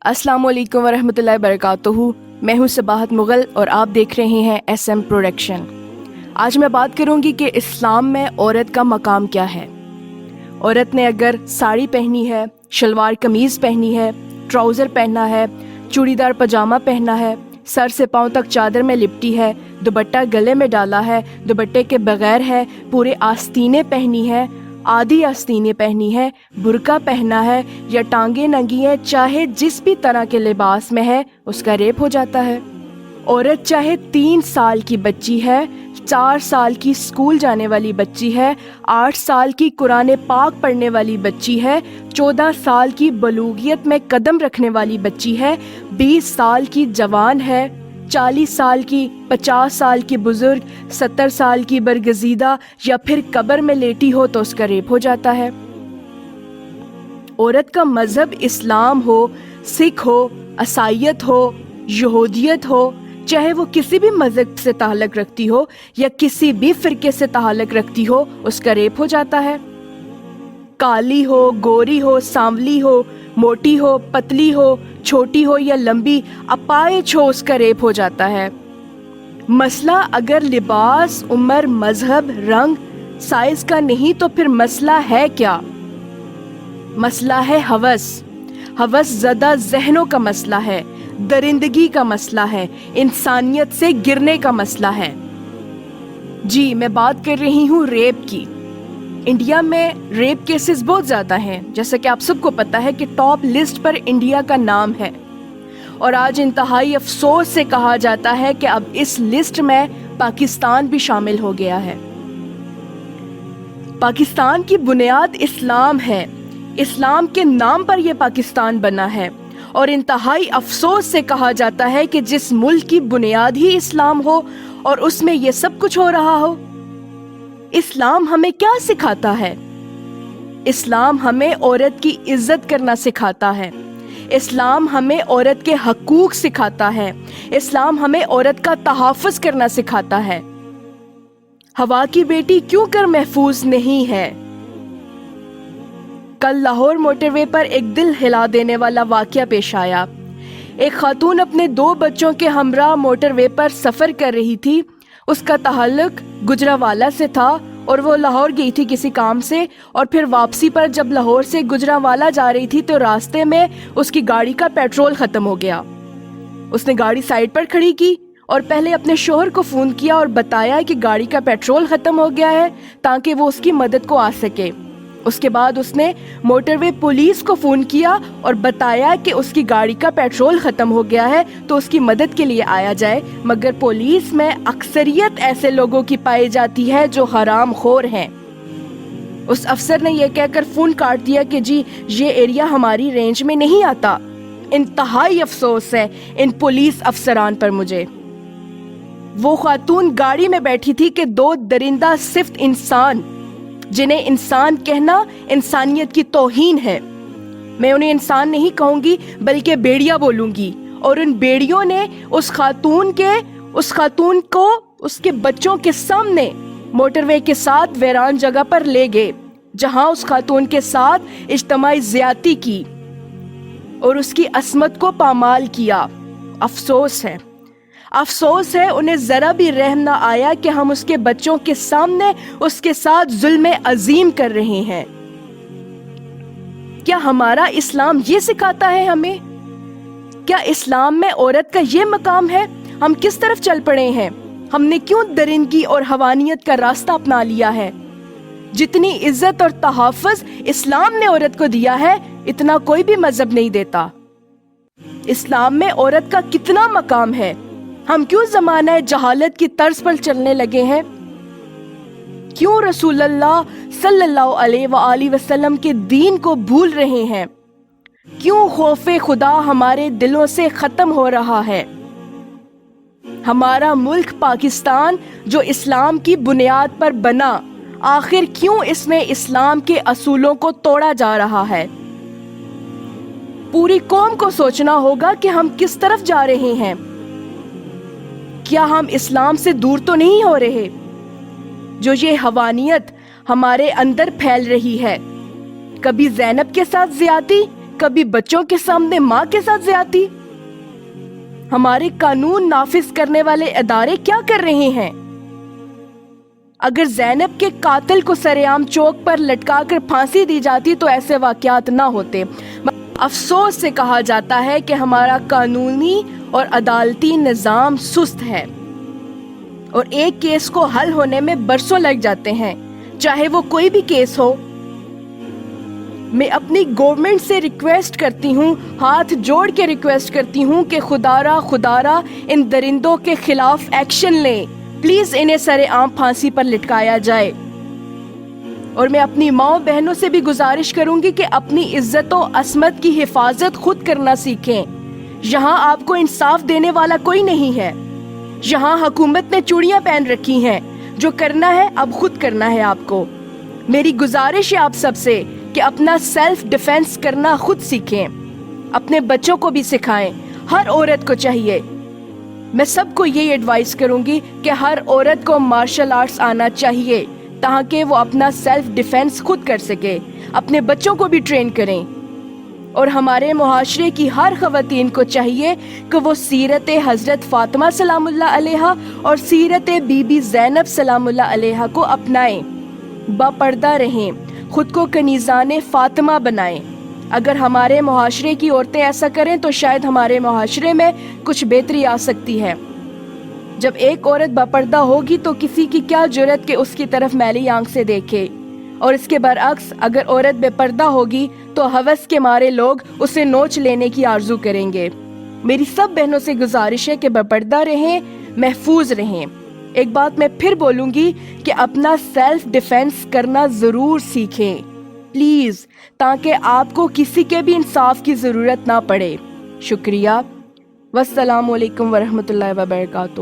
السلام علیکم ورحمۃ اللہ وبرکاتہ. میں ہوں صباحت مغل اور آپ دیکھ رہے ہیں ایس ایم پروڈکشن. آج میں بات کروں گی کہ اسلام میں عورت کا مقام کیا ہے. عورت نے اگر ساڑی پہنی ہے، شلوار قمیض پہنی ہے، ٹراؤزر پہنا ہے، چوڑی دار پاجامہ پہنا ہے، سر سے پاؤں تک چادر میں لپٹی ہے، دوپٹہ گلے میں ڈالا ہے، دوپٹے کے بغیر ہے، پورے آستینے پہنی ہے، آدھی آستینے پہنی ہے، برقع پہنا ہے یا ٹانگیں ننگی ہیں، چاہے جس بھی طرح کے لباس میں ہے اس کا ریپ ہو جاتا ہے. عورت چاہے 3 سال کی بچی ہے، 4 سال کی اسکول جانے والی بچی ہے، 8 سال کی قرآن پاک پڑھنے والی بچی ہے، 14 سال کی بلوغیت میں قدم رکھنے والی بچی ہے، 20 سال کی جوان ہے، 40 سال کی، 50 سال کی بزرگ، 70 سال کی برگزیدہ یا پھر قبر میں لیٹی ہو تو اس کا ریپ ہو جاتا ہے. عورت کا مذہب اسلام ہو، سکھ ہو، عیسائیت ہو، یہودیت ہو، چاہے وہ کسی بھی مذہب سے تعلق رکھتی ہو یا کسی بھی فرقے سے تعلق رکھتی ہو، اس کا ریپ ہو جاتا ہے. کالی ہو، گوری ہو، سانولی ہو، موٹی ہو، پتلی ہو، چھوٹی ہو یا لمبی، اپائچ ہو، اس کا ریپ ہو جاتا ہے. مسئلہ اگر لباس، عمر، مذہب، رنگ، سائز کا نہیں تو پھر مسئلہ ہے کیا؟ مسئلہ ہے ہوس زدہ ذہنوں کا مسئلہ ہے، درندگی کا مسئلہ ہے، انسانیت سے گرنے کا مسئلہ ہے. جی میں بات کر رہی ہوں ریپ کی. انڈیا میں ریپ کیسز بہت زیادہ ہیں، جیسا کہ آپ سب کو پتہ ہے کہ ٹاپ لسٹ پر انڈیا کا نام ہے، اور آج انتہائی افسوس سے کہا جاتا ہے کہ اب اس لسٹ میں پاکستان بھی شامل ہو گیا ہے. پاکستان کی بنیاد اسلام ہے، اسلام کے نام پر یہ پاکستان بنا ہے، اور انتہائی افسوس سے کہا جاتا ہے کہ جس ملک کی بنیاد ہی اسلام ہو اور اس میں یہ سب کچھ ہو رہا ہو. اسلام ہمیں کیا سکھاتا ہے؟ اسلام ہمیں عورت کی عزت کرنا سکھاتا ہے، اسلام ہمیں عورت کے حقوق سکھاتا ہے، اسلام ہمیں عورت کا تحفظ کرنا سکھاتا ہے. ہوا کی بیٹی کیوں کر محفوظ نہیں ہے؟ کل لاہور موٹر وے پر ایک دل ہلا دینے والا واقعہ پیش آیا. ایک خاتون اپنے 2 بچوں کے ہمراہ موٹر وے پر سفر کر رہی تھی. اس کا تعلق گجرانوالہ سے تھا اور وہ لاہور گئی تھی کسی کام سے، اور پھر واپسی پر جب لاہور سے گجرانوالہ جا رہی تھی تو راستے میں اس کی گاڑی کا پیٹرول ختم ہو گیا. اس نے گاڑی سائڈ پر کھڑی کی اور پہلے اپنے شوہر کو فون کیا اور بتایا کہ گاڑی کا پیٹرول ختم ہو گیا ہے تاکہ وہ اس کی مدد کو آ سکے. اس کے بعد اس نے موٹر وے پولیس کو فون کیا اور بتایا کہ اس کی گاڑی کا پیٹرول ختم ہو گیا ہے تو اس کی مدد کے لیے آیا جائے، مگر پولیس میں اکثریت ایسے لوگوں کی پائی جاتی ہے جو حرام خور ہیں. اس افسر نے یہ کہہ کر فون کاٹ دیا کہ جی یہ ایریا ہماری رینج میں نہیں آتا. انتہائی افسوس ہے ان پولیس افسران پر مجھے. وہ خاتون گاڑی میں بیٹھی تھی کہ 2 درندہ صفت انسان، جنہیں انسان کہنا انسانیت کی توہین ہے. میں انہیں انسان نہیں کہوں گی بلکہ بیڑیا بولوں گی. اور ان بیڑیوں نے اس خاتون کو اس کے بچوں کے سامنے موٹر وے کے ساتھ ویران جگہ پر لے گئے، جہاں اس خاتون کے ساتھ اجتماعی زیادتی کی اور اس کی عصمت کو پامال کیا. افسوس ہے انہیں ذرا بھی رحم نہ آیا کہ ہم اس کے بچوں کے سامنے اس کے ساتھ ظلم عظیم کر رہے ہیں. کیا ہمارا اسلام یہ سکھاتا ہے ہمیں؟ کیا اسلام میں عورت کا یہ مقام ہے؟ ہم کس طرف چل پڑے ہیں؟ ہم نے کیوں درندگی اور حیوانیت کا راستہ اپنا لیا ہے؟ جتنی عزت اور تحفظ اسلام نے عورت کو دیا ہے اتنا کوئی بھی مذہب نہیں دیتا. اسلام میں عورت کا کتنا مقام ہے؟ ہم کیوں زمانہ جہالت کی طرز پر چلنے لگے ہیں؟ کیوں رسول اللہ صلی اللہ علیہ وآلہ وسلم کے دین کو بھول رہے ہیں؟ کیوں خوف خدا ہمارے دلوں سے ختم ہو رہا ہے؟ ہمارا ملک پاکستان جو اسلام کی بنیاد پر بنا، آخر کیوں اس میں اسلام کے اصولوں کو توڑا جا رہا ہے؟ پوری قوم کو سوچنا ہوگا کہ ہم کس طرف جا رہے ہیں. کیا ہم اسلام سے دور تو نہیں ہو رہے؟ جو یہ حوانیت ہمارے اندر پھیل رہی ہے، کبھی زینب کے ساتھ زیادتی، کبھی بچوں کے سامنے ماں کے ساتھ زیادتی۔ ہمارے قانون نافذ کرنے والے ادارے کیا کر رہے ہیں؟ اگر زینب کے قاتل کو سرعام چوک پر لٹکا کر پھانسی دی جاتی تو ایسے واقعات نہ ہوتے۔ افسوس سے کہا جاتا ہے کہ ہمارا قانونی اور عدالتی نظام سست ہے اور ایک کیس کو حل ہونے میں برسوں لگ جاتے ہیں، چاہے وہ کوئی بھی کیس ہو۔ میں اپنی گورنمنٹ سے ریکویسٹ کرتی ہوں، ہاتھ جوڑ کے ریکویسٹ کرتی ہوں کہ خدارا ان درندوں کے خلاف ایکشن لیں، پلیز انہیں سرعام پھانسی پر لٹکایا جائے۔ اور میں اپنی ماؤں بہنوں سے بھی گزارش کروں گی کہ اپنی عزت و عصمت کی حفاظت خود کرنا سیکھیں۔ یہاں آپ کو انصاف دینے والا کوئی نہیں ہے، یہاں حکومت نے چوڑیاں پہن رکھی ہیں، جو کرنا ہے اب خود کرنا ہے آپ کو۔ میری گزارش ہے آپ سب سے کہ اپنا سیلف ڈیفینس کرنا خود سیکھیں، اپنے بچوں کو بھی سکھائیں۔ ہر عورت کو چاہیے، میں سب کو یہ ایڈوائز کروں گی کہ ہر عورت کو مارشل آرٹس آنا چاہیے تاکہ وہ اپنا سیلف ڈیفینس خود کر سکے، اپنے بچوں کو بھی ٹرین کریں۔ اور ہمارے معاشرے کی ہر خواتین کو چاہیے کہ وہ سیرت حضرت فاطمہ سلام اللہ علیہا اور سیرت بی بی زینب سلام اللہ علیہا کو اپنائیں، باپردہ رہیں، خود کو کنیزان فاطمہ بنائیں۔ اگر ہمارے معاشرے کی عورتیں ایسا کریں تو شاید ہمارے معاشرے میں کچھ بہتری آ سکتی ہے۔ جب ایک عورت باپردہ ہوگی تو کسی کی کیا جرأت کہ اس کی طرف میلی آنکھ سے دیکھے، اور اس کے برعکس اگر عورت بے پردہ ہوگی تو ہوس کے مارے لوگ اسے نوچ لینے کی آرزو کریں گے۔ میری سب بہنوں سے گزارش ہے کہ بے پردہ رہیں، محفوظ رہیں۔ ایک بات میں پھر بولوں گی کہ اپنا سیلف ڈیفینس کرنا ضرور سیکھیں پلیز، تاکہ آپ کو کسی کے بھی انصاف کی ضرورت نہ پڑے۔ شکریہ، والسلام علیکم ورحمۃ اللہ وبرکاتہ۔